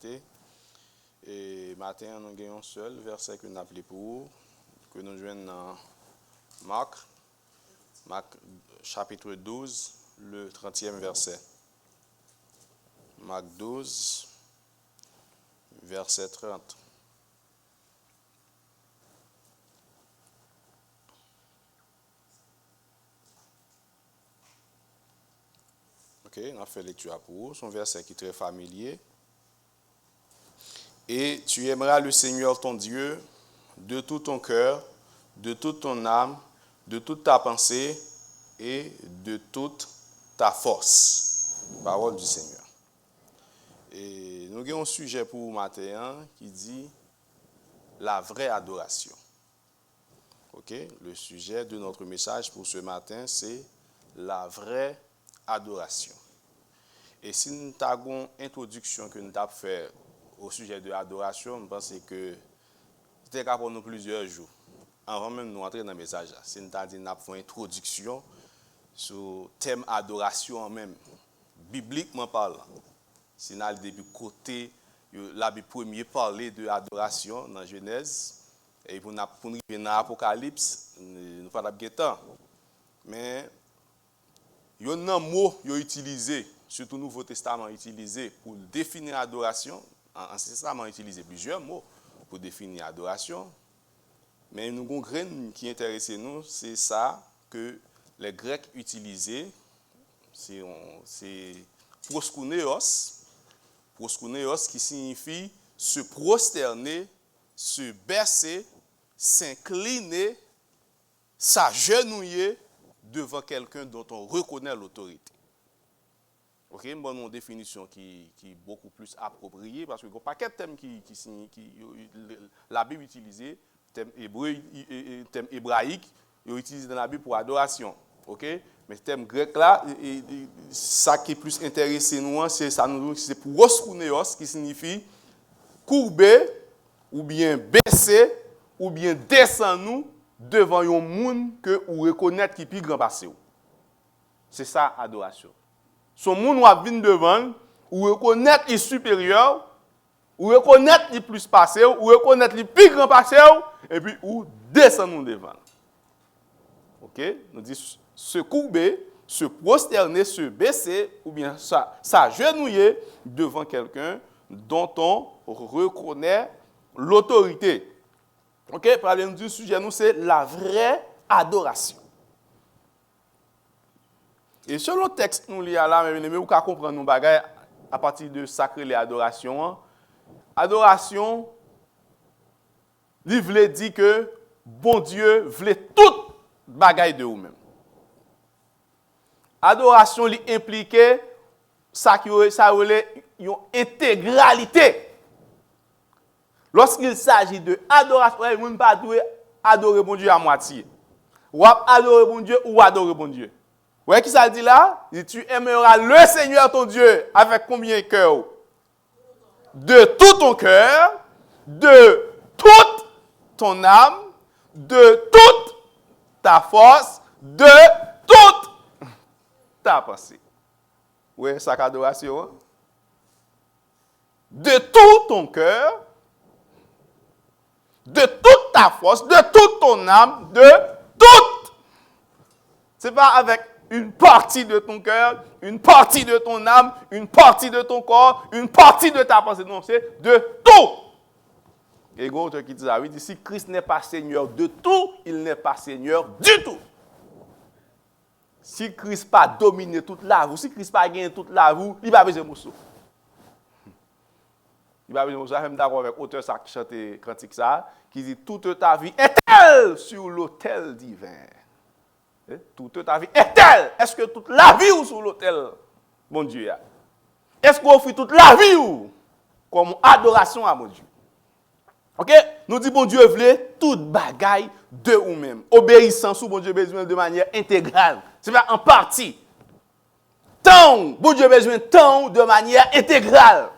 méditer. Et matin, nous avons un seul verset que nous appelons pour, que nous jouons dans Marc chapitre 12, le 30e verset. Marc 12, verset 30. Ok, on a fait lecture pour vous. C'est un verset qui est très familier. Et tu aimeras le Seigneur ton Dieu de tout ton cœur, de toute ton âme, de toute ta pensée et de toute ta force. Parole du Seigneur. Et nous avons un sujet pour vous matin qui dit la vraie adoration. Ok, le sujet de notre message pour ce matin, c'est la vraie adoration. Et si nous avons une introduction que nous avons fait au sujet de l'adoration, je pense que c'était pour nous plusieurs jours. Avant même de nous entrer dans le message, si nous avons fait une introduction sur le thème adoration même, bibliquement parlant. Si nous avons depuis côté, la Bible premier parler de l'adoration dans Genèse, et pour nous arriver dans l'Apocalypse, nous ne pas de temps. Mais il y a un mot utilisé, surtout le Nouveau Testament utilisé pour définir l'adoration. L'Ancien Testament utilisé plusieurs mots pour définir l'adoration. Mais nous avons un grain qui intéresse nous, c'est ça que les Grecs utilisaient. C'est proskounéos qui signifie se prosterner, se baisser, s'incliner, s'agenouiller devant quelqu'un dont on reconnaît l'autorité. Ok, une bonne définition qui est beaucoup plus appropriée parce que il y a un paquet de thèmes qui la Bible utilise, thème hébreu, thème hébraïque, ils utilisent dans la Bible pour adoration. Ok, mais le thème grec là, ça qui est plus intéressé nous, c'est ça nous c'est proskounéos qui signifie courber ou bien baisser ou bien descendre nous devant un monde que ou reconnaître qui plus grand passé. C'est ça adoration. Son monde ou vient devant ou reconnaître les supérieur ou reconnaître les plus passé ou reconnaître les plus grand passé et puis ou descendre nous devant. OK, nous dit se courber, se prosterner, se baisser ou bien s'agenouiller devant quelqu'un dont on reconnaît l'autorité. OK, parlons du sujet nous c'est la vraie adoration. Et selon le texte nous lit là, mais vous pouvez comprendre nos bagages à partir de sacré les adorations. Adoration, il veut dire que bon Dieu veut tout bagaille de vous-même. Adoration li implique ça qui une intégralité. Lorsqu'il s'agit de adoration, vous ne pas adorer bon Dieu à moitié. Ou adorer bon Dieu ou adorer bon Dieu. Vous voyez qui ça dit là? Il dit, tu aimeras le Seigneur ton Dieu avec combien de cœur? De tout ton cœur, de toute ton âme, de toute ta force, de toute ta pensée. Oui, ça adoration. De tout ton cœur, de toute ta force, de toute ton âme, de toute. C'est pas avec une partie de ton cœur, une partie de ton âme, une partie de ton corps, une partie de ta pensée. Non, c'est de tout. Et l'autre qui dit ça, il dit, si Christ n'est pas Seigneur de tout, il n'est pas Seigneur du tout. Si Christ n'a pas dominé toute la vie, si Christ n'a pas gagné toute la vie, il va besoin de morceau. Il va besoin de morceau. Je suis d'accord avec l'auteur qui chante cantique ça, qui dit, toute ta vie est-elle sur l'autel divin? Toute ta vie est-elle? Est-ce que toute la vie ou sur l'autel, mon Dieu? Est-ce qu'on offre toute la vie ou comme adoration à mon Dieu? Ok? Nous disons, bon Dieu voulait toute bagaille de vous-même. Obéissance ou bon Dieu besoin de manière intégrale. C'est pas en partie. Tant, bon Dieu besoin tant de manière intégrale.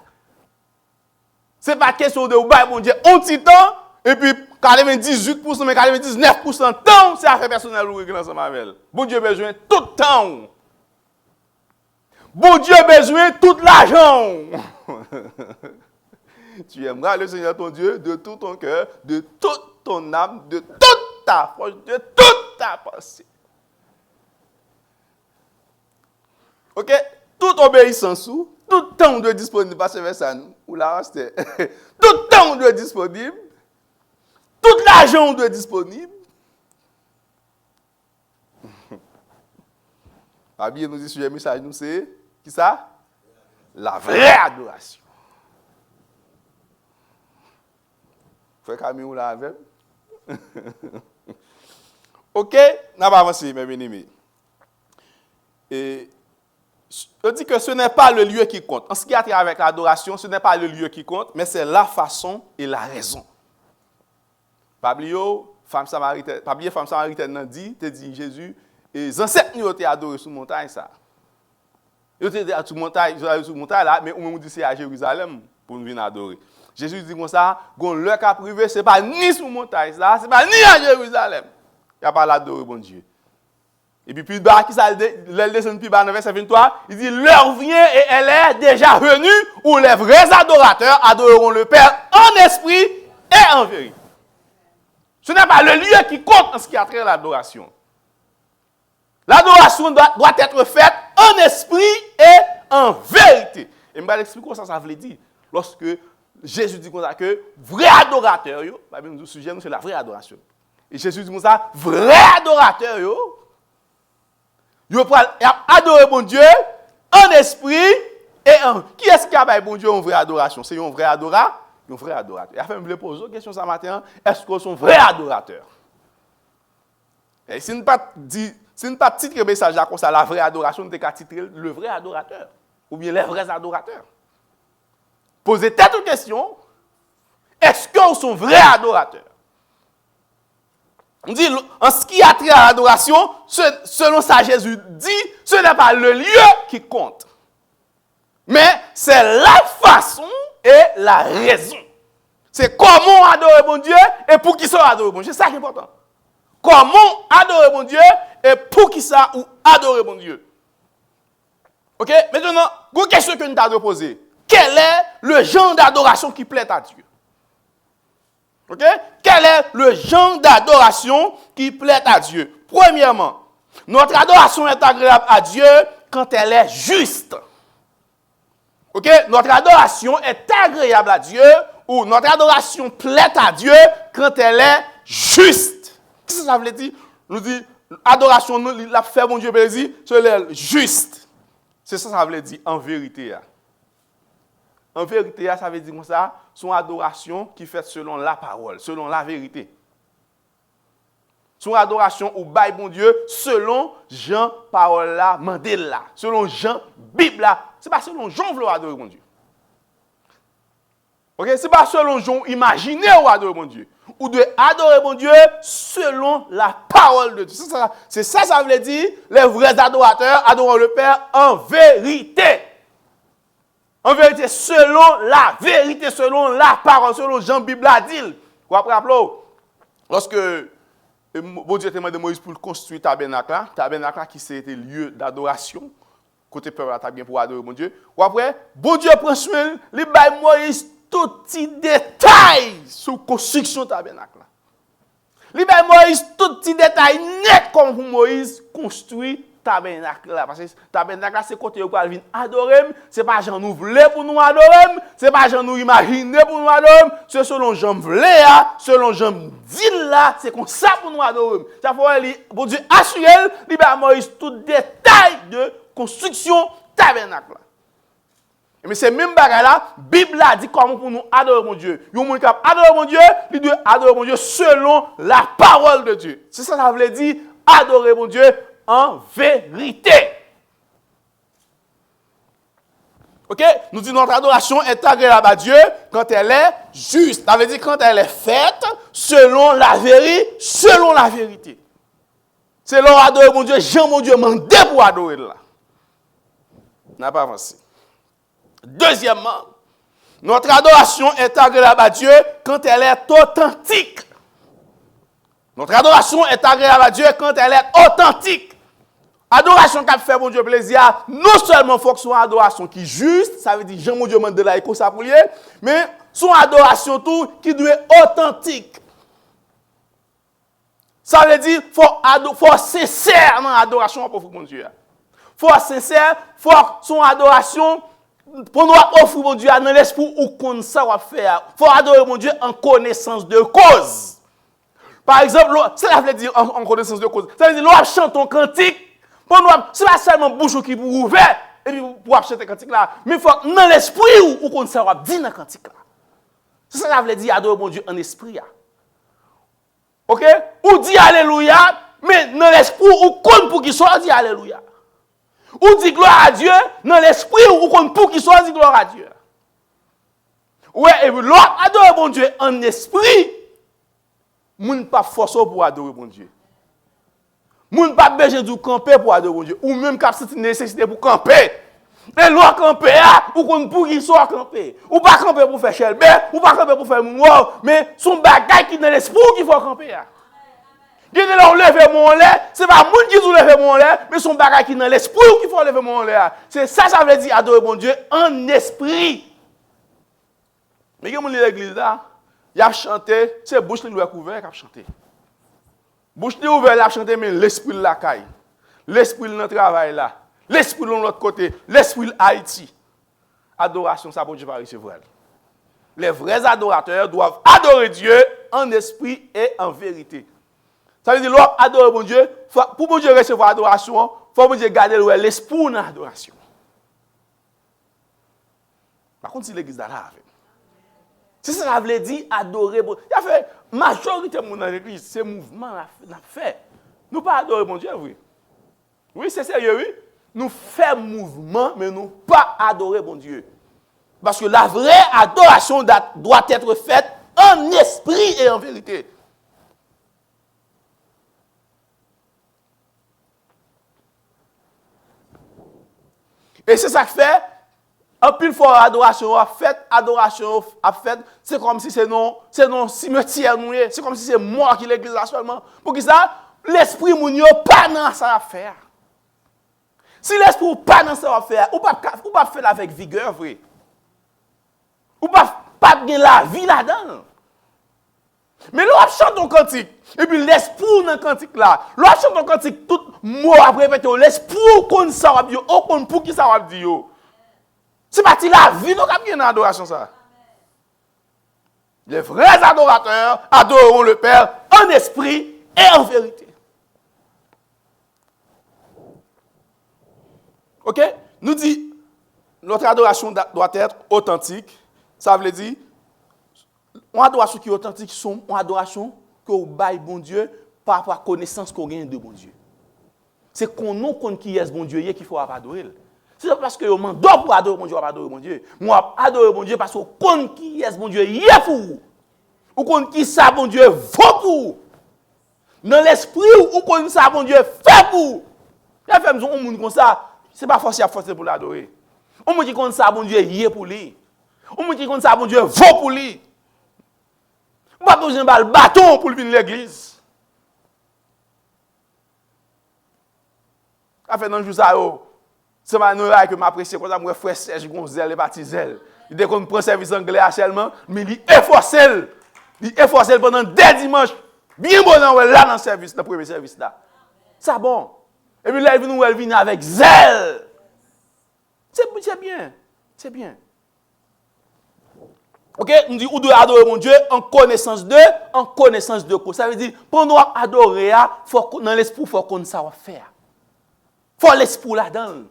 C'est pas question de vous bon Dieu un petit temps et puis 98%, mais 99% temps, c'est affaire personnelle ou ensemble avec elle. Bon Dieu besoin tout temps. Bon Dieu besoin tout l'argent. Tu aimeras le Seigneur ton Dieu de tout ton cœur, de toute ton âme, de toute ta force, de toute ta pensée. Ok? Toute obéissance, tout temps de disponible, parce que ça nous, ou là, c'était, tout temps de disponible, tout l'argent de disponible. La Bible nous dit sur le message, nous c'est, qui ça? La vraie adoration. Frère Camille, ou là avec? Ok, n'a pas avancé, mes bien-aimés. Et je dis que ce n'est pas le lieu qui compte. En ce qui a trait avec l'adoration, ce n'est pas le lieu qui compte, mais c'est la façon et la raison. Pablio, femme samaritaine, te dit Jésus, et les ancêtres nous ont été adorés sous montagne, ça. Ils ont été sous montagne là, mais on nous dit c'est à Jérusalem pour nous venir adorer. Jésus dit comme ça, qu'on le cas privé, ce n'est pas ni sous montagne là, ce n'est pas ni à Jérusalem. Il n'y a pas l'adorer, bon Dieu. Et puis, bas, qui ça, le descend plus bas dans verset 23, il dit, l'heure vient et elle est déjà venue où les vrais adorateurs adoreront le Père en esprit et en vérité. Ce n'est pas le lieu qui compte en ce qui a trait à l'adoration. L'adoration doit être faite en esprit et en vérité. Et je vais expliquer comment ça veut dire. Lorsque Jésus dit comme ça que vrai adorateur, le sujet, c'est la vraie adoration. Et Jésus dit comme ça, vrai adorateur, il va adorer bon Dieu en esprit et en... Qui est-ce qui a fait bon Dieu en vraie adoration? C'est un vrai adorateur? Un vrai adorateur. Et afin de me poser une question ce matin, est-ce qu'on est un vrai adorateur? Et si nous ne pas titrer le message comme ça, la vraie adoration, nous avons titrer le vrai adorateur. Ou bien les vrais adorateurs. Posez tête aux questions. Est-ce qu'on est un vrai adorateur? On dit, en ce qui a trait à l'adoration, selon ça, Jésus dit, ce n'est pas le lieu qui compte. Mais c'est la façon et la raison. C'est comment adorer mon Dieu et pour qui ça adorer mon Dieu. C'est ça qui est important. Comment adorer mon Dieu et pour qui ça ou adorer mon Dieu. Ok? Maintenant, une question que nous t'avons posée. Quel est le genre d'adoration qui plaît à Dieu? Ok? Quel est le genre d'adoration qui plaît à Dieu? Premièrement, notre adoration est agréable à Dieu quand elle est juste. Ok? Notre adoration est agréable à Dieu ou notre adoration plaît à Dieu quand elle est juste. Qu'est-ce que ça veut dire? Nous dit adoration, la fait mon Dieu plaisir, c'est juste. C'est ça que ça veut dire en vérité. En vérité, ça veut dire comme ça, son adoration qui fait selon la parole, selon la vérité. Son adoration au bail bon Dieu, selon Jean parole là, mandel là, selon Jean Bible là. C'est pas selon Jean veut adorer mon Dieu. OK, c'est pas selon Jean imaginer ou adorer mon Dieu. Ou de adorer mon Dieu selon la parole de Dieu. C'est ça, ça veut dire les vrais adorateurs adorent le Père en vérité. En vérité, selon la vérité, selon la parole, selon Jean Bible a dit. Vous vous rappelez, lorsque bon Dieu a demandé à Moïse pour construire le tabernacle qui c'était lieu d'adoration, côté peuple a bien pour adorer mon Dieu. Ou après, bon Dieu prend soin, il baille Moïse tout petit détail sur la construction du tabernacle. Il baille Moïse tout petit détail net comme Moïse construit tabernacle là parce que tabernacle c'est côté où va venir adorer, c'est pas Jean nous voulait pour nous adorer, c'est pas Jean nous imaginer pour nous adorer, c'est selon Jean voulait selon Jean dit là, c'est comme ça pour nous adorer. Ça faut bon Dieu assurer il va Moïse tout détail de construction tabernacle. Mais c'est même bagarre là, Bible a dit comment pour nous adorer mon Dieu. Yon moun k'ap adorer mon Dieu, il doit adorer mon Dieu selon la parole de Dieu. C'est ça ça veut dire adorer mon Dieu en vérité. Ok? Nous disons notre adoration est agréable à Dieu quand elle est juste. Ça veut dire quand elle est faite selon la vérité, selon la vérité. C'est l'heure adorer mon Dieu, Jean mon Dieu mandé pour adorer là. N'a pas avancé. Deuxièmement, notre adoration est agréable à Dieu quand elle est authentique. Notre adoration est agréable à Dieu quand elle est authentique. Adoration qui fait mon Dieu plaisir, non seulement faut que ce soit une adoration qui est juste, ça veut dire Jean mon Dieu mande là et ça pour lui, mais son adoration tout qui doit être authentique. Ça veut dire faut sincère dans l'adoration pour mon Dieu. Faut sincère, faut son adoration pour nous offrir mon Dieu dans l'esprit ou qu'on ça va faire. Faut adorer mon Dieu en connaissance de cause. Par exemple, ça veut dire en connaissance de cause. Ça veut dire l'on chante un cantique pour nous c'est pas seulement bouche qui pour ouvert et puis pour chanter cantique là, mais faut dans l'esprit ou qu'on ça va dire dans cantique là. C'est ça que veut dire adorer mon Dieu en esprit là. OK? Ou dit alléluia, mais dans l'esprit ou qu'on pour qu'il soit dit alléluia. Ou dit gloire à Dieu, dans l'esprit ou qu'on pour qu'il soit dit gloire à Dieu. Ouais, et puis l'autre adore mon Dieu en esprit, moun pas force pour adorer mon Dieu. Moun pas besoin de camper pour adorer mon Dieu, ou même cap cette nécessité pour camper. Et l'autre camper ou qu'on pour qu'il soit camper. Ou pas camper pour faire chelbe, ou pas camper pour faire mourir, mais son bagage qui dans l'esprit qu'il faut camper. Quand on lève mon lait, c'est pas moun qui nous lève mon lait, mais son bagage qui dans l'esprit qu'il faut lever mon lait. C'est ça veut dire adorer mon Dieu en esprit. Mais quand on lit l'église là, il a chanté, c'est bouche li ouvert qui a chanté. Bouche li ouvert il a chanté mais l'esprit la caille. L'esprit dans travail là. L'esprit de l'autre côté, l'esprit Haïti. Adoration, ça pour Dieu va recevoir. Les vrais adorateurs doivent adorer Dieu en esprit et en vérité. Ça veut dire, l'homme adore mon Dieu, pour mon Dieu recevoir l'adoration, il faut mon Dieu garder l'esprit dans l'adoration. Par contre, si l'église là avec. Si ça veut dire adorer bon Dieu, il y a fait majorité de monde dans l'église, c'est mouvement n'a fait. Nous pas adorer mon Dieu, oui. Oui, c'est sérieux, oui. Nous faisons mouvement, mais nous pas adorer mon Dieu. Parce que la vraie adoration doit être faite en esprit et en vérité. Et c'est ça que fait, en plus fois adoration a fait, c'est comme si c'est non cimetière nous, c'est comme si c'est mort qui l'église là seulement. Pour que ça, l'esprit mounio pas dans ça affaire. Si l'esprit ou pas dans ça affaire, ou pas faire avec vigueur vrai. Ou pas gagner la vie là-dedans. Mais l'on chante un cantique et puis l'esprit dans cantique là, l'on chante un cantique tout mot après répéter l'esprit qu'on ça va dire, on pour qui ça va dire. C'est parti la vie nous cap dans adoration ça. Les vrais adorateurs adoreront le Père en esprit et en vérité. OK? Nous dit notre adoration doit être authentique. Ça veut dire une adoration qui est authentique, c'est une adoration que vous baille bon Dieu par rapport à la connaissance qu'on gagne de bon Dieu. C'est qu'on nous connaît qui est bon Dieu qu'il faut adorer. C'est pas parce que on demande pour adorer bon Dieu, on va adorer bon Dieu. Moi adorer bon Dieu parce qu'on connaît qui est bon Dieu hier pour vous. Ou connaît qui ça bon Dieu vaut pour vous. Dans l'esprit ou connaît ça bon Dieu fait pour vous. Il y a fait un monde comme ça, c'est pas forcément forcer pour l'adorer. On me dit qu'on ça bon Dieu hier pour lui. On me dit qu'on ça bon Dieu vaut pour lui. Pas besoin de bâton pour venir à l'église. Ça fait dans le jour ça, c'est ma que m'apprécie comme ça, mon frère Serge Gonzel et Batizel. Il dit qu'on prend service anglais actuellement, mais il est forcé pendant 2 dimanches, bien bon là dans le service, dans le premier service là. Ça bon. Et puis là, il vient avec zèle. C'est bien. C'est bien. OK, on dit, on doit adorer mon Dieu en connaissance de quoi. Ça veut dire, pour nous adorer, faut dans l'esprit, il faut qu'on sache faire. Il faut l'esprit là-dedans.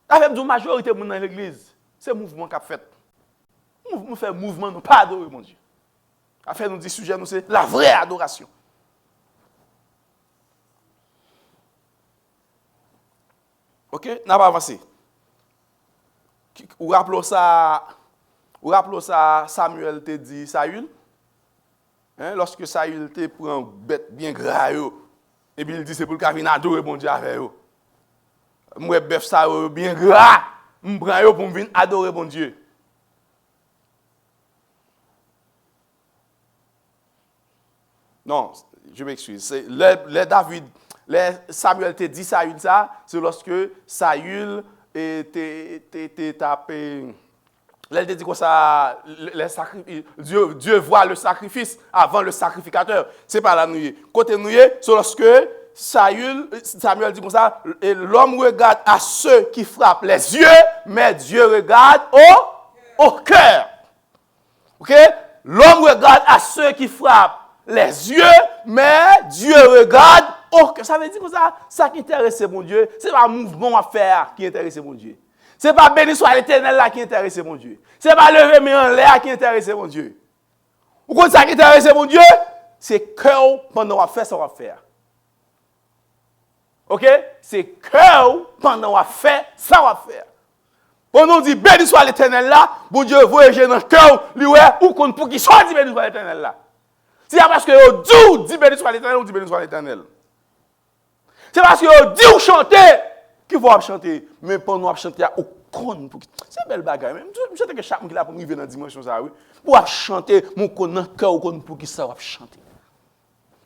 Avec une majorité de gens dans l'église, c'est le mouvement qu'a fait. Nous faisons mouvement, nous pas adorer mon Dieu. Afin nous dit sujet, nous c'est la vraie adoration. OK, n'a pas avancé. Vous rappelez ça, Samuel te dit Saül? Hein, lorsque Saül te prend bête bien gras, et puis il dit c'est pour le venir adorer mon Dieu avec eux. Moi, bœuf ça bien gras, je prends eux pour venir adorer mon Dieu. Non, je m'excuse. Samuel te dit Saül ça, c'est lorsque Saül était tapé. Là, il dit comme ça, Dieu voit le sacrifice avant le sacrificateur. C'est pas la nuit. Côté nuit, c'est lorsque Samuel dit comme ça, et l'homme regarde à ceux qui frappent les yeux, mais Dieu regarde au cœur. Ok? L'homme regarde à ceux qui frappent les yeux, mais Dieu regarde au cœur. Ça veut dire comme ça qui intéresse mon Dieu, c'est pas un mouvement à faire qui intéresse mon Dieu. C'est pas béni soit l'Éternel là qui intéresse mon Dieu. C'est pas lever mes en l'air qui intéresse mon Dieu. Ou quand ça qui intéresse mon Dieu, c'est cœur pendant on fait ça on va faire. OK? C'est cœur pendant on fait ça on va faire. Pendant on dit béni soit l'Éternel là, bon Dieu voyager dans cœur, lui ouais ou qu'on pour qu'il soit dit béni soit l'Éternel là. C'est parce que on dit béni soit l'Éternel, on dit béni soit l'Éternel. C'est parce que on dit ou chanter qui va chanter, mais pendant on chanter au con pour c'est belle bagaille même. Je sais que chaque monde qui là pour arriver dans dimension ça oui. Pour chanter mon con dans cœur ou con pour qui ça va chanter.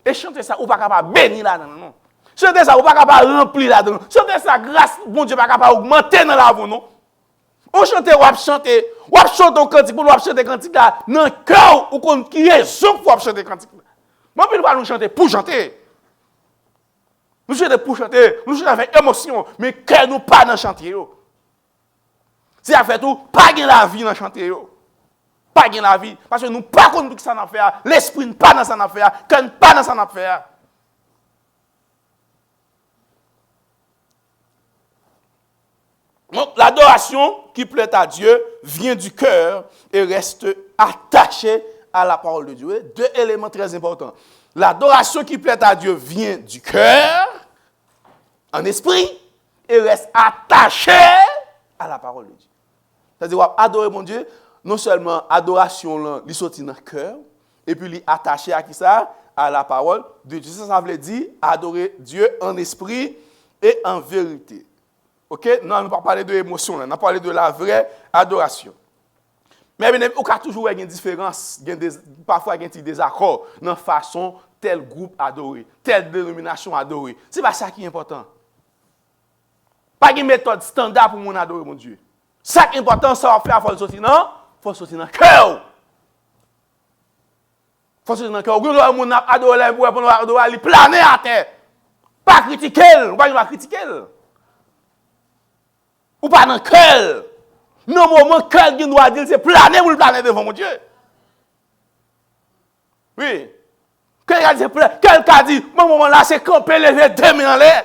Et chanter ça ou pas capable bénir là non. Chanter ça ou pas capable remplir là dedans. Chanter ça grâce bon Dieu pas capable augmenter dans la vie non. On chanter ou chanter un cantique pour chanter cantique là dans cœur ou con qui raison pour chanter cantique. Moi puis pas nous chanter pour chanter. Nous chantons pour chanter, nous chantons avec émotion, mais cœur nous pas dans chanter. Si à fait tout, pas gain la vie dans chanter. Pas gain la vie. Parce que nous pas connaissons que ça n'a fait. L'esprit n'est pas dans ça n'a fait. Cœur n'est pas dans ça n'a fait. Donc l'adoration qui plaît à Dieu vient du cœur et reste attachée à la parole de Dieu. Deux éléments très importants. L'adoration qui plaît à Dieu vient du cœur, en esprit, et reste attachée à la parole de Dieu. C'est-à-dire, adorer mon Dieu, non seulement adoration, il sortit dans le cœur, et puis il attaché à qui ça? À la parole de Dieu. Ça veut dire adorer Dieu en esprit et en vérité. Ok? Non, on ne va pas parler de l'émotion, on va parler de la vraie adoration. Mais il y a toujours une différence, parfois il y a des désaccords dans la façon tel groupe adoré, telle dénomination adorée. Ce n'est pas ça qui est important. Pas une méthode standard pour mon adorer mon Dieu. Ça qui est important, ça va faire, il faut sortir dans le cœur. Il faut sortir dans le cœur. Vous avez adoré, vous avez planer à terre. Pas critiquer, vous ne pas critiquer. Ou pas dans le cœur. Non, moment cœur qui doit dire, c'est planer ou le planer devant mon Dieu. Oui. Quelqu'un dit, mon moment là, c'est camper, lever deux mains en l'air.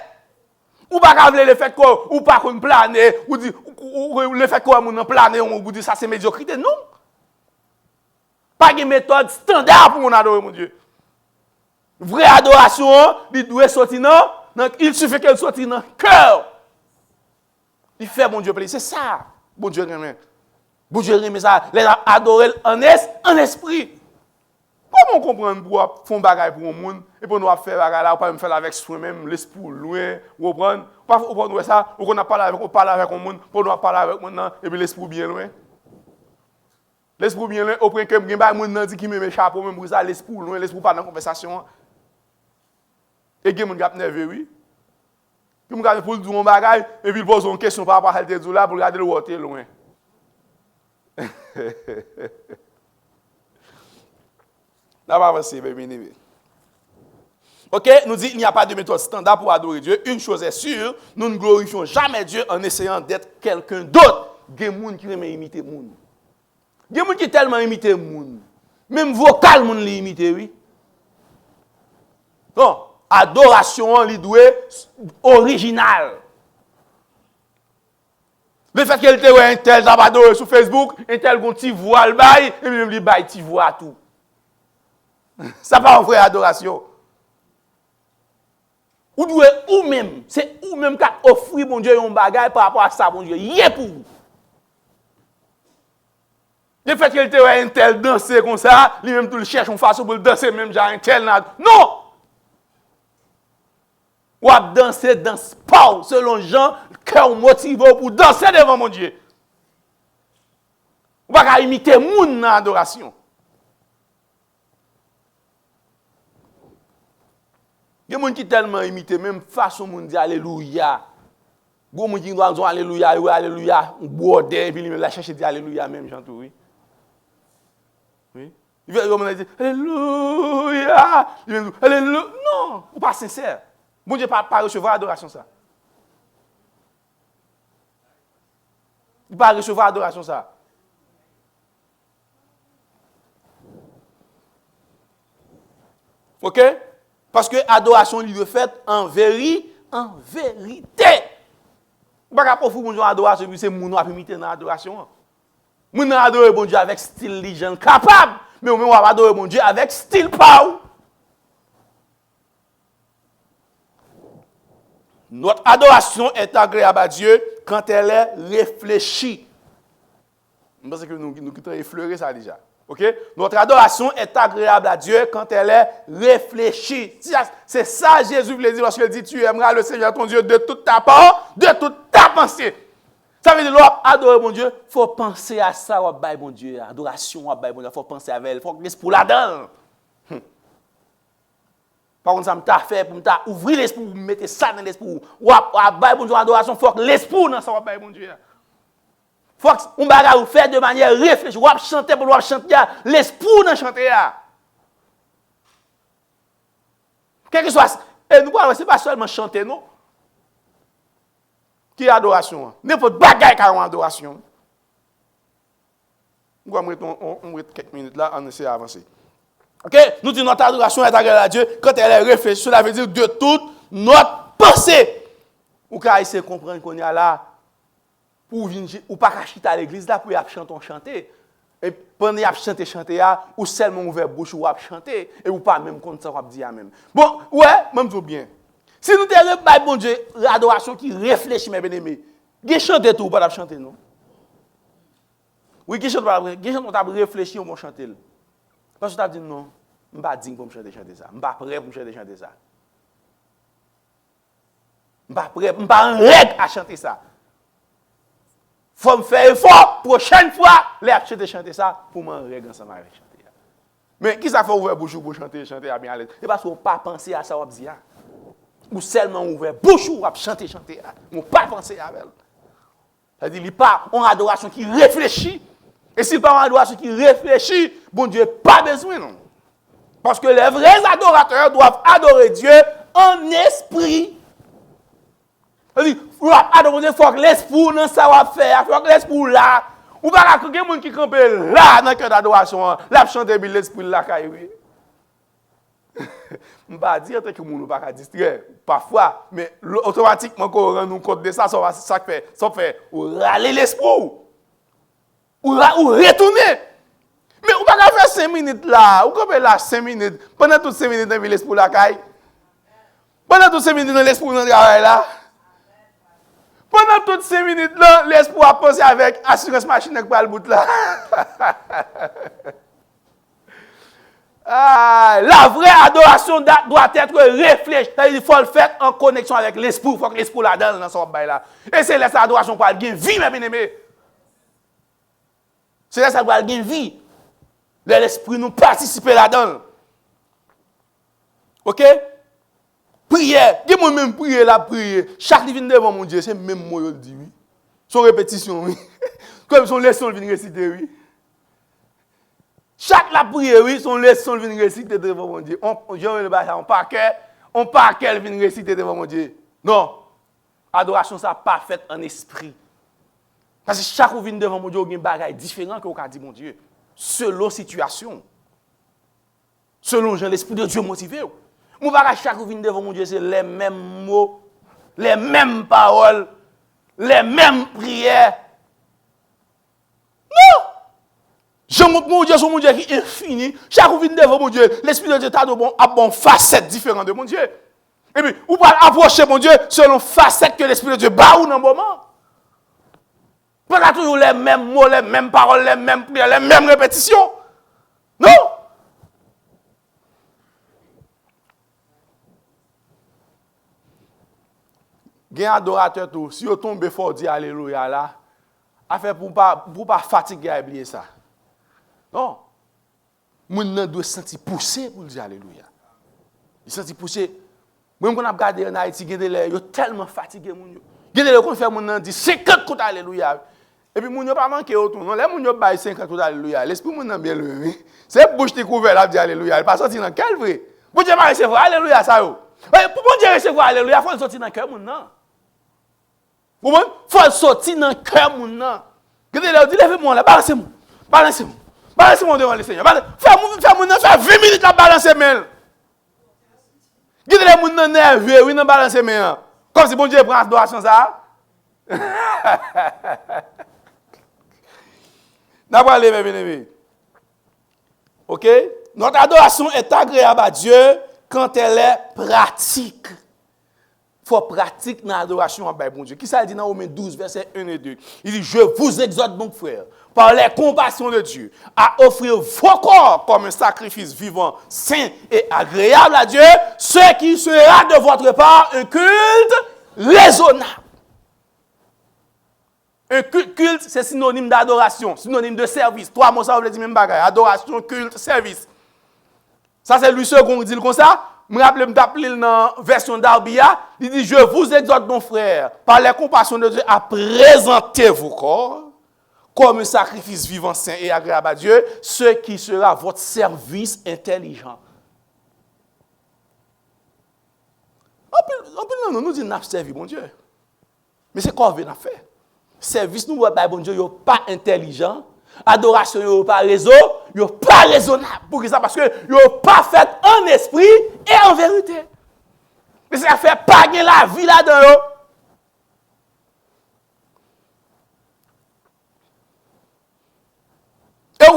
Ou pas qu'à le fait quoi, ou pas qu'on planer, ou le fait quoi, on planer, on vous dit ça c'est médiocrité. Non. Pas de méthode standard pour mon adorer mon Dieu. Vraie adoration, il doit sortir dans, il suffit qu'elle sorte dans le cœur. Il fait bon Dieu plaisir, c'est ça. Bon Dieu remet. Bon Dieu remet ça, les adorer en esprit. Comment on comprend pour faire bagaille pour un monde et pour nous faire bagaille là, pas même faire avec soi-même, l'esprit loin, ou prendre pas ça, ou qu'on a parlé avec un monde, pour nous parler avec monde et puis l'esprit bien loin. L'esprit bien loin, au point que me monde dit qui me met chapeau même pour ça, l'esprit loin, l'esprit pas dans conversation. Et que mon gars nerveux oui. Qui me garde pour dire un bagaille et puis il pose une question par rapport à cette là pour regarder le water loin. Là, va avancer, bien. Ok, nous dit il n'y a pas de méthode standard pour adorer Dieu. Une chose est sûre, nous ne glorifions jamais Dieu en essayant d'être quelqu'un d'autre. Il y a des gens qui aiment imiter les gens. Il y a des gens qui tellement imitent les gens. Même vocal, les gens l'imitent, oui. Non, adoration, il doit être original. Le fait qu'elle te un tel adoré sur Facebook, un tel qu'on t'y voit le bail, et même le bail t'y voit tout. Ça pas une vraie adoration. Ou doit ou même, c'est ou même qui offrir mon Dieu un bagage par rapport à ça mon Dieu, yé pour vous. Le fait qu'il te un tel danser comme ça, lui même tout le cherche une façon pour danser même genre un tel non. Ou à danser dans sport selon Jean, cœur motivé pour danser devant mon Dieu. Ou pas imiter moun dans adoration. Il y a des gens qui tellement imitent même façon de dire alléluia. Gros moun qui doit dire alléluia, oui, alléluia, on bordel, puis il la chercher dire alléluia même chante oui. Oui. Il va dire alléluia, il va dire alléluia. Non, ou pas sincère. Bon Dieu pas recevoir adoration ça. Il pas recevoir adoration ça. OK? Parce que adoration lui est faite en vérité. Ou pas pour bon Dieu adoration, c'est moun qui imiter dans adoration. Moun adorer bon Dieu avec style les gens capable, mais on va adorer bon Dieu avec style pas. Notre adoration est agréable à Dieu quand elle est réfléchie. Je pense que nous avons effleuré ça déjà. Okay? Notre adoration est agréable à Dieu quand elle est réfléchie. C'est ça Jésus voulait dire lorsqu'il dit tu aimeras le Seigneur ton Dieu de toute ta part, de toute ta pensée. Ça veut dire adorer mon Dieu, il faut penser à ça, mon Dieu, adoration, mon Dieu, il faut penser à elle, il faut que l'esprit là-dedans. Par contre, ça m'a fait pour ouvrir l'esprit, pour mettre ça dans l'esprit. Mon Dieu, adoration, il faut que l'esprit dans ça, mon Dieu. Faut qu'on bagarre faire de manière réfléchie. Ou chanter pour chanter, l'esprit dans chanter. Quel que soit, et nous ce n'est pas seulement chanter, non. Qui est adoration? N'importe bagaille qui a adoration. On va quelques minutes là, on essaie d'avancer. OK? Nous disons notre adoration est agréable à Dieu quand elle est réfléchie. Cela veut dire de toute notre pensée. Ou quand essayer de comprendre qu'on est là. Ou pas chiter à l'église là pour chanter. Et pendant y chanter ou seulement ouvert bouche ou chanter et ou pas même comme ça on dire même. Bon, ouais, même tout bien. Si nous te bon Dieu, l'adoration qui réfléchit mes bien-aimés. Qui chanter tout ou pas chanter non? Oui, qui chante on t'a réfléchi on va chanter. Parce que tu as dit non, je ne pas digne pour me chanter ça. Je ne suis pas prêt pour me chanter ça. Je ne suis pas prêt, je ne suis pas en règle à chanter ça. Faut me faire effort prochaine fois les chanter ça pour m'en règle ensemble avec chanter. Mais qui ça fait ouvrir bouche pour chanter à bien à l'aise? C'est parce qu'on pas penser à ça dire. Ou seulement ouvrir bouche pour chanter on pas penser à elle. C'est-à-dire il pas en adoration qui réfléchit. Et s'il pas en adoration qui réfléchit, bon Dieu pas besoin non. Parce que les vrais adorateurs doivent adorer Dieu en esprit. C'est-à-dire, il faut que l'esprit dans ça va faire, il faut que l'esprit là. Ou pas que quelqu'un qui campe là dans le cœur d'adoration, là chanter bien l'esprit là caillou. On va dire que nous ne pas distraire parfois, mais automatiquement quand on rend nous compte de ça, ça fait ou râler l'esprit. Ou retourner. Mais on va faire 5 minutes là, ou campe là 5 minutes, pendant toutes 5 minutes dans l'esprit là caillou. Pendant toutes 5 minutes dans l'esprit dans travail là. Pendant toutes ces minutes-là, l'esprit a pensé avec assurance machine pour le bout là. La vraie adoration doit être réfléchie. Il faut le faire en connexion avec l'esprit. Il faut que l'esprit là-dedans dans son bail là. Et c'est là adoration pour gagner vie, mes bien-aimés. C'est là ça pour gagner vie. L'esprit nous participe là-dedans. OK? Prière, qui moi même prier la prière. Chaque divine devant mon Dieu, c'est même moi le dit oui. Son répétition oui. Comme son leçon vient réciter oui. Chaque la prière oui, son leçon vient réciter devant mon Dieu. On pas qu'elle vient réciter devant mon Dieu. Non. Adoration ça pas faite en esprit. Parce que chaque fois vient devant mon Dieu, il y a un bagage différent que on a dit mon Dieu, selon situation. Selon l'esprit de Dieu motivé. Mon bagage chaque fois devant mon Dieu, c'est les mêmes mots, les mêmes paroles, les mêmes prières. Non! Mon Dieu, c'est mon Dieu qui est infini. Chaque fois devant mon Dieu, l'Esprit de Dieu a de bon facettes différentes de mon Dieu. Et puis, vous pouvez approcher mon Dieu selon facettes que l'Esprit de Dieu bat ou dans le moment. Pas toujours les mêmes mots, les mêmes paroles, les mêmes prières, les mêmes répétitions. Non! Gen adorateur tout, si vous tombez fort dire alléluia là, affaire pour pas fatiguer à oublier ça. Non. Moun doit sentir pousser pour dire alléluia. Il sentir pousser. Même quand on a regardé en Haïti, yo tellement fatigué moun yo. Gade le kon fait moun nan dit 50 coups alléluia. Et puis moun yo pas manqué autre non, les moun yo bail 50 coups alléluia. L'esprit moun nan bien levé. C'est bouche ti couvert là dit alléluia. Il pas sorti dans quel vrai. Bon Dieu va recevoir alléluia ça yo. Pour bon Dieu recevoir alléluia, faut sortir dans cœur moun nan. Vous faut sortir dans cœur moun nan. Gade le dit levez-moi là, balancez-moi. Balancez-moi. Balancez-moi devant le Seigneur. Fais moun nan fait 20 minutes la balancer main. Gade les moun nan nerveux, oui nan balancer main. Comme si bon Dieu prend adoration ça. N'a pas aller, mes bien-aimés. OK? Notre adoration est agréable à Dieu quand elle est pratique. Il faut pratique dans l'adoration à bon Dieu. Qui ça dit dans Romains 12, versets 1 et 2? Il dit, je vous exhorte donc, frères, par les compassions de Dieu, à offrir vos corps comme un sacrifice vivant, saint et agréable à Dieu, ce qui sera de votre part un culte raisonnable. Un culte, c'est synonyme d'adoration, synonyme de service. Trois mots, ça veut dire même bagaille. Adoration, culte, service. Ça, c'est lui second qui dit comme ça. Je me rappelle dans la version d'Arbia. Il dit, je vous exhorte, mon frère, par les compassions de Dieu, à présenter vos corps comme un sacrifice vivant, saint et agréable à Dieu, ce qui sera votre service intelligent. En plus, nous disons, nous servi, mon Dieu. Mais c'est quoi qu'on a fait? Service, nous, bon Dieu, n'est pas intelligent. Adoration, n'est pas réseau, n'est pas raisonnable. Pour ça? Parce que n'est pas fait en esprit et en vérité. Mais ça fait pas gagner la vie là-dedans. Et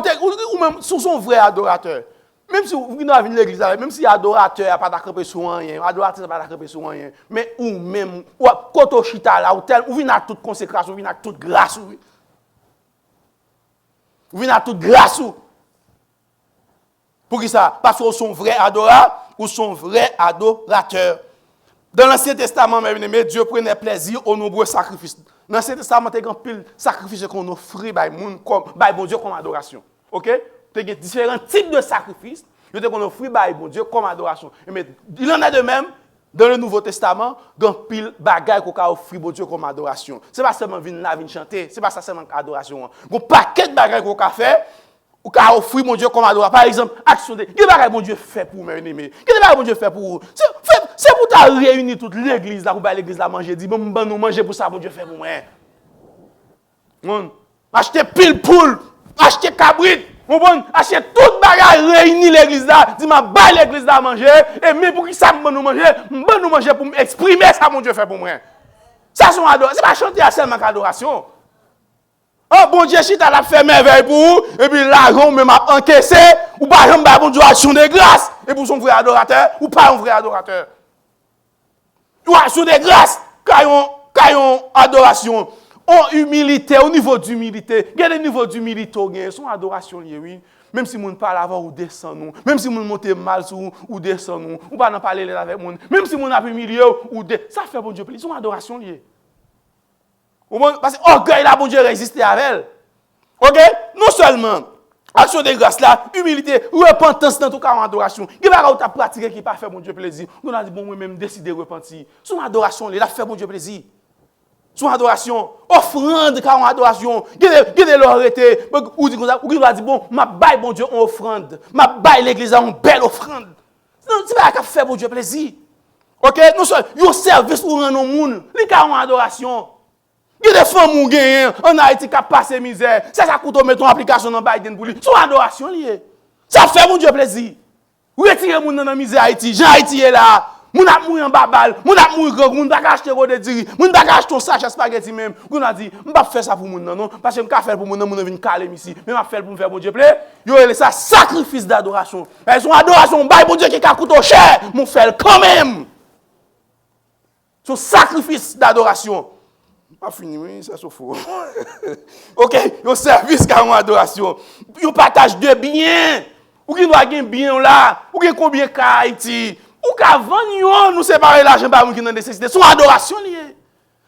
ou même, si son vrai adorateur, même si vous venez à l'église, même si l'adorateur n'a pas d'accrocher sur rien, l'adorateur n'a pas d'accrocher sur rien, mais ou même, ou quand on chita là, ou venez à toute consécration, ou venez à toute grâce, ou venez à toute grâce. Pour qui ça? Parce que son vrai adorateur, ou son vrai adorateur. Dans l'Ancien Testament, mes bien-aimés, Dieu prenait plaisir aux nombreux sacrifices. Dans l'Ancien Testament, il y a un pile sacrifice qu'on offrait par bon Dieu comme adoration. OK? Il y a différents types de sacrifices qu'on offre par bon Dieu comme adoration. Mais il en a de même dans le Nouveau Testament, il y a un pile bagaille qu'on offre bon Dieu comme adoration. Ce n'est pas seulement venir chanter, ce n'est pas seulement adoration. Il y a un paquet de bagailles qu'on a fait. Ou qu'a offrir mon Dieu comme adoration. Par exemple, action de. Qu'est-ce que mon Dieu fait pour mes ennemis? Qu'est-ce que mon Dieu fait pour vous? C'est pour ta réunir toute l'église là, pour l'église là manger. Dis bon, nous manger pour ça, mon Dieu fait pour moi. Acheter pile poule, acheter cabrit, acheter toute bagarre réunir l'église là. Dis m'a bail l'église là manger et mais pour qui ça nous manger pour exprimer ça mon Dieu fait pour moi. Ça son adoration, c'est pas chanter à seulement adoration. Oh bon Dieu, si tu as fait merveille pour vous, et puis l'argent même a encaissé, ou pas jamais bon Dieu action de grâce, et pour son vrai adorateur, ou pas un vrai adorateur. Ou action de grâce, caillon adoration, en humilité, au niveau d'humilité, il y a des niveaux d'humilité, son adoration lié, oui. Même si moun parle avant ou descend nous, même si moun monte mal sur ou descend nous, ou pas n'en parler avec moun, même si moun a humilié ou ça fait bon Dieu plaisir, son adoration lié. Parce que orgueil là, bon Dieu résister avec elle. OK? Non seulement action de grâce là, humilité, repentance dans tout cas en adoration. Il va ta pratiquer qui pas fait bon Dieu plaisir. Nous a dit bon moi même décider de repentir. Son adoration là fait bon Dieu plaisir. Son adoration, offrande car en adoration. Gardez l'arrêté ou dit comme ça, ou il va dire bon, m'a bail bon Dieu en offrande. M'a bail l'église en belle offrande. Non, c'est pas qu'à faire bon Dieu plaisir. OK? Non seulement yo service pour rendre au monde, li car en adoration. Il y a des femmes qui gagnent en Haïti qui passent misère. Ça coûte mettre une application dans Biden pour lui. C'est une adoration liée. Ça fait mon Dieu plaisir. Vous retirez les gens dans la misère Haïti. Jean Haïti est là. Moun a mouri en babal. Moun a mouri grand. Moun a acheté de diri. Moun a acheté un sachet spaghetti même. Moun a dit, je ne vais pas faire ça pour moun non. Parce que je ne vais pas faire pour moun non. Moun vient caler ici. Mais je vais faire pour me faire mon Dieu plaisir. Yo est ça sacrifice d'adoration. C'est une adoration. Bail bon Dieu qui a coûté cher. Mon fait quand même. C'est un sacrifice d'adoration. Pas fini, oui, ça c'est faux. OK, au service car en adoration. Yo partage de biens. Ou qui doit gagner bien là, ou qui combien ka Haïti. Ou ka vendre nous séparer l'argent par moun qui dans nécessité. Son adoration lié.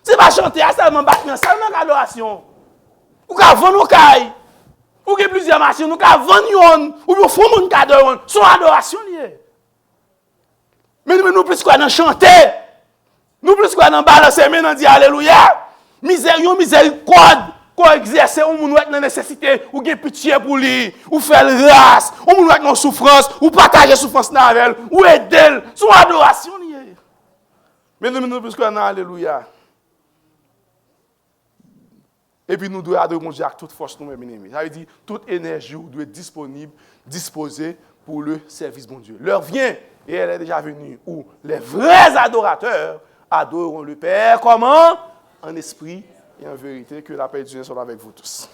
C'est pas chanter seulement battre seulement adoration. Ou ka vendre kay. Ou qui plusieurs machines, ou ka vendre ou yo font moun cadeau. Son adoration lié. Mais nous plus quoi dans chanter. Nous plus quoi dans balancer mais dans dire alléluia. Miséricorde qu'on exerce on moun dans nécessité ou gen pitié pour lui, ou faire grâce, on moun dans souffrance, ou partager souffrance avec elle, ou aider, son adoration lié. Mais nous plus quoi dans alléluia. Et puis nous devons adorer mon Dieu avec toute force nous-mêmes, bien-aimés. Ça veut dire toute énergie doit être disponible, disposée pour le service de mon Dieu. L'heure vient et elle est déjà venue où les vrais adorateurs adoreront le Père comment? En esprit et en vérité. Que la paix de Dieu soit avec vous tous.